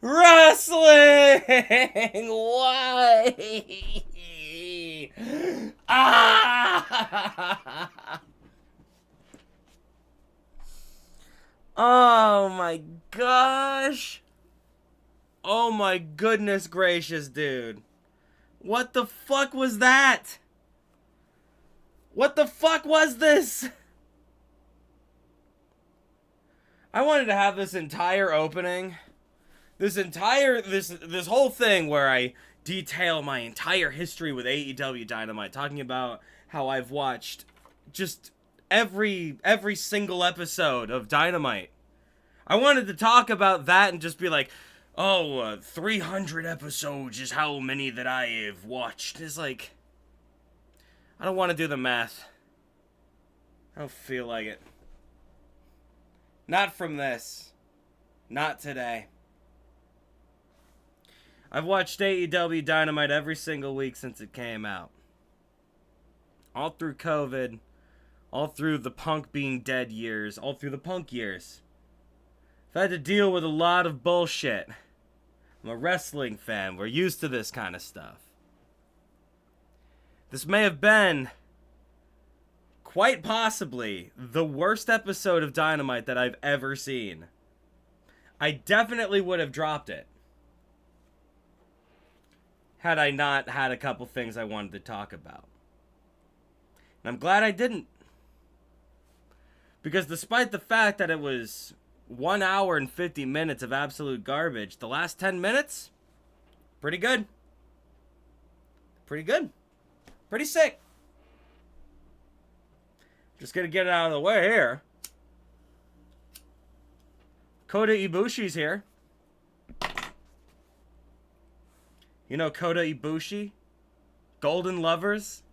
Wrestling! Why? Ah! Oh my gosh. Oh my goodness gracious, dude. What the fuck was that? What the fuck was this? I wanted to have this entire opening, this whole thing where I detail my entire history with AEW Dynamite, talking about how I've watched just every single episode of Dynamite. I wanted to talk about that and just be like, oh, 300 episodes is how many that I have watched. It's like, I don't want to do the math. I don't feel like it. Not from this. Not today. I've watched AEW Dynamite every single week since it came out. All through COVID. All through the Punk being dead years. All through the Punk years. I've had to deal with a lot of bullshit. I'm a wrestling fan. We're used to this kind of stuff. This may have been, quite possibly, the worst episode of Dynamite that I've ever seen. I definitely would have dropped it had I not had a couple things I wanted to talk about. And I'm glad I didn't. Because despite the fact that it was 1 hour and 50 minutes of absolute garbage, the last 10 minutes, pretty good. Pretty good. Pretty sick. Just gonna get it out of the way here. Kota Ibushi's here. You know Kota Ibushi? Golden Lovers?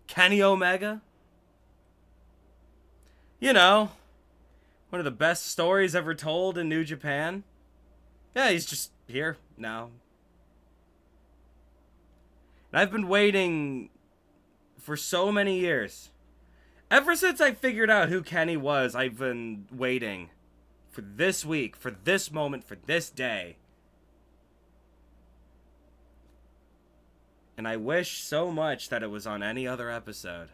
Kenny Omega? You know, one of the best stories ever told in New Japan. Yeah, he's just here now. And I've been waiting for so many years. Ever since I figured out who Kenny was, I've been waiting for this week, for this moment, for this day. And I wish so much that it was on any other episode.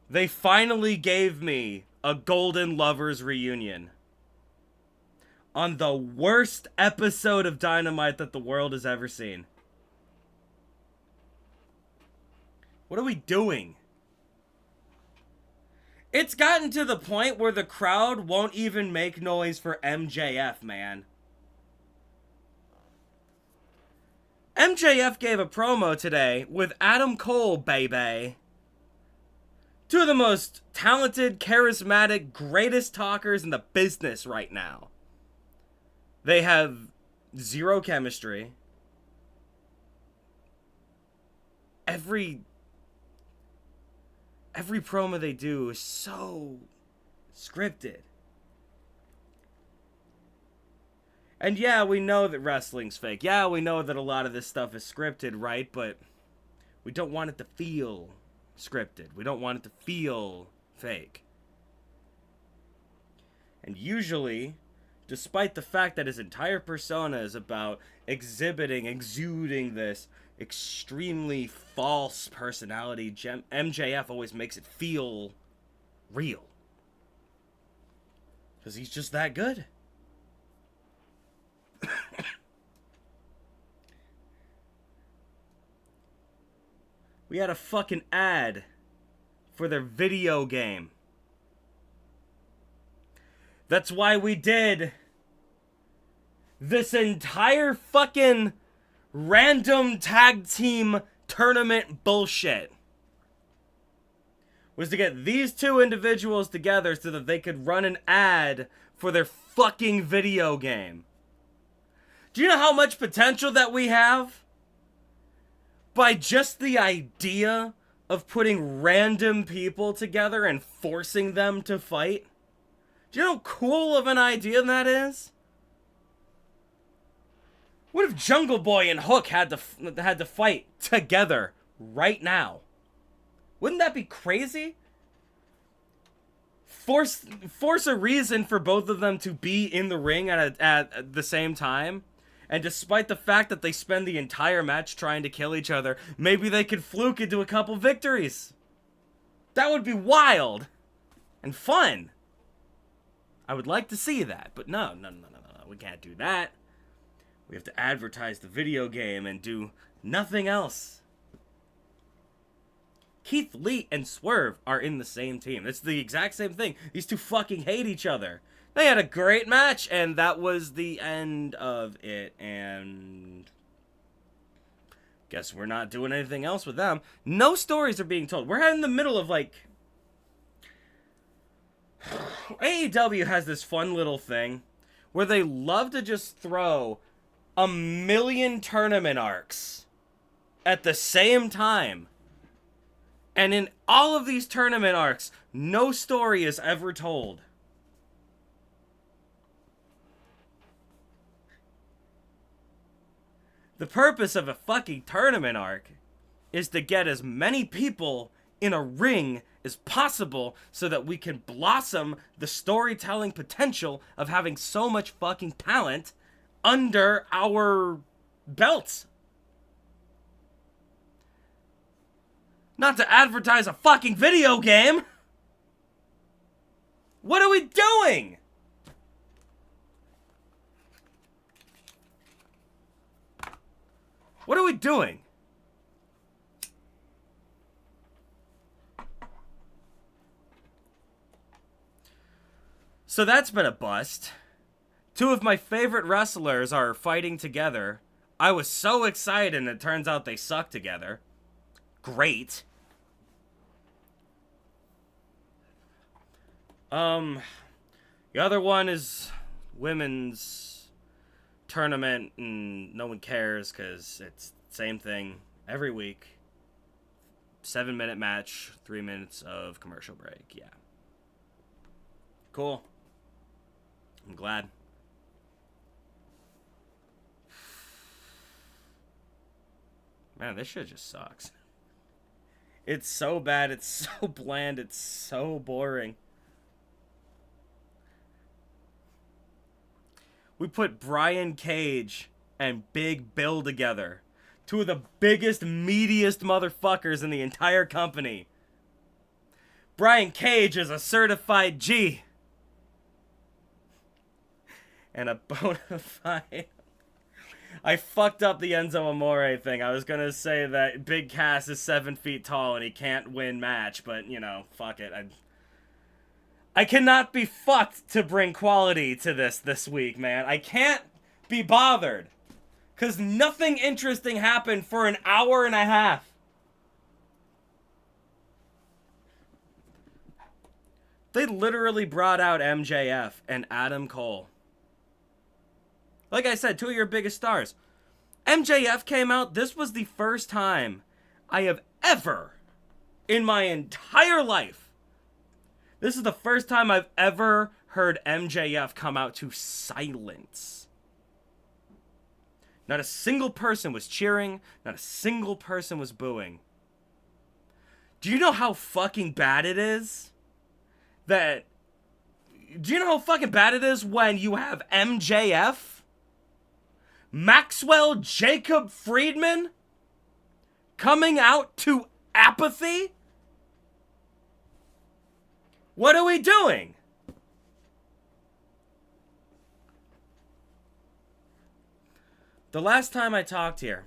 They finally gave me a Golden Lovers reunion on the worst episode of Dynamite that the world has ever seen. What are we doing? It's gotten to the point where the crowd won't even make noise for MJF, man. MJF gave a promo today with Adam Cole, baby. Two of the most talented, charismatic, greatest talkers in the business right now. They have zero chemistry. Every promo they do is so scripted. And yeah, we know that wrestling's fake. Yeah, we know that a lot of this stuff is scripted, right? But we don't want it to feel scripted. We don't want it to feel fake. And usually, despite the fact that his entire persona is about exuding this extremely false personality, MJF always makes it feel real. Because he's just that good. We had a fucking ad for their video game. That's why we did this entire fucking random tag team tournament bullshit. Was to get these two individuals together so that they could run an ad for their fucking video game. Do you know how much potential that we have? By just the idea of putting random people together and forcing them to fight? Do you know how cool of an idea that is? What if Jungle Boy and Hook had to fight together right now? Wouldn't that be crazy? Force a reason for both of them to be in the ring at the same time. And despite the fact that they spend the entire match trying to kill each other, maybe they could fluke into a couple victories. That would be wild and fun. I would like to see that, but no. We can't do that. We have to advertise the video game and do nothing else. Keith Lee and Swerve are in the same team. It's the exact same thing. These two fucking hate each other. They had a great match, and that was the end of it, and guess we're not doing anything else with them. No stories are being told. We're in the middle of, like... AEW has this fun little thing where they love to just throw a million tournament arcs at the same time. And in all of these tournament arcs, no story is ever told. The purpose of a fucking tournament arc is to get as many people in a ring as possible so that we can blossom the storytelling potential of having so much fucking talent under our belts. Not to advertise a fucking video game. What are we doing? What are we doing? So that's been a bust. Two of my favorite wrestlers are fighting together. I was so excited, and it turns out they suck together. Great. The other one is women's tournament, and no one cares because it's the same thing every week. 7-minute match, 3 minutes of commercial break. Yeah. Cool. I'm glad. Man, this shit just sucks. It's so bad, it's so bland, it's so boring. We put Brian Cage and Big Bill together. Two of the biggest, meatiest motherfuckers in the entire company. Brian Cage is a certified G. And a bona fide... I fucked up the Enzo Amore thing. I was gonna say that Big Cass is 7 feet tall and he can't win match, but, you know, fuck it. I cannot be fucked to bring quality to this week, man. I can't be bothered. Because nothing interesting happened for an hour and a half. They literally brought out MJF and Adam Cole. Like I said, two of your biggest stars. MJF came out. This was the first time I have ever, in my entire life, this is the first time I've ever heard MJF come out to silence. Not a single person was cheering. Not a single person was booing. Do you know how fucking bad it is? Do you know how fucking bad it is when you have MJF, Maxwell Jacob Friedman, coming out to apathy? What are we doing? The last time I talked here,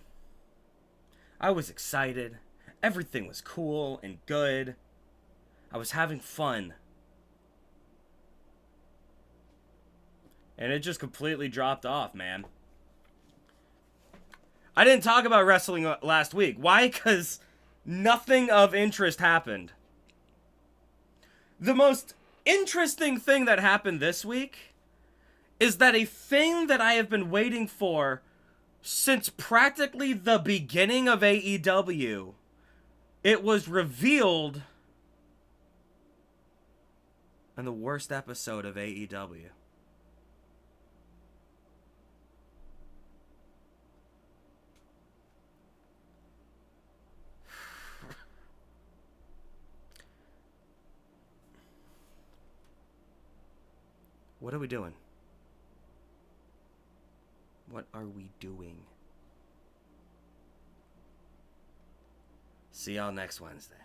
I was excited. Everything was cool and good. I was having fun. And it just completely dropped off, man. I didn't talk about wrestling last week. Why? Because nothing of interest happened. The most interesting thing that happened this week is that a thing that I have been waiting for since practically the beginning of AEW, it was revealed in the worst episode of AEW. What are we doing? What are we doing? See y'all next Wednesday.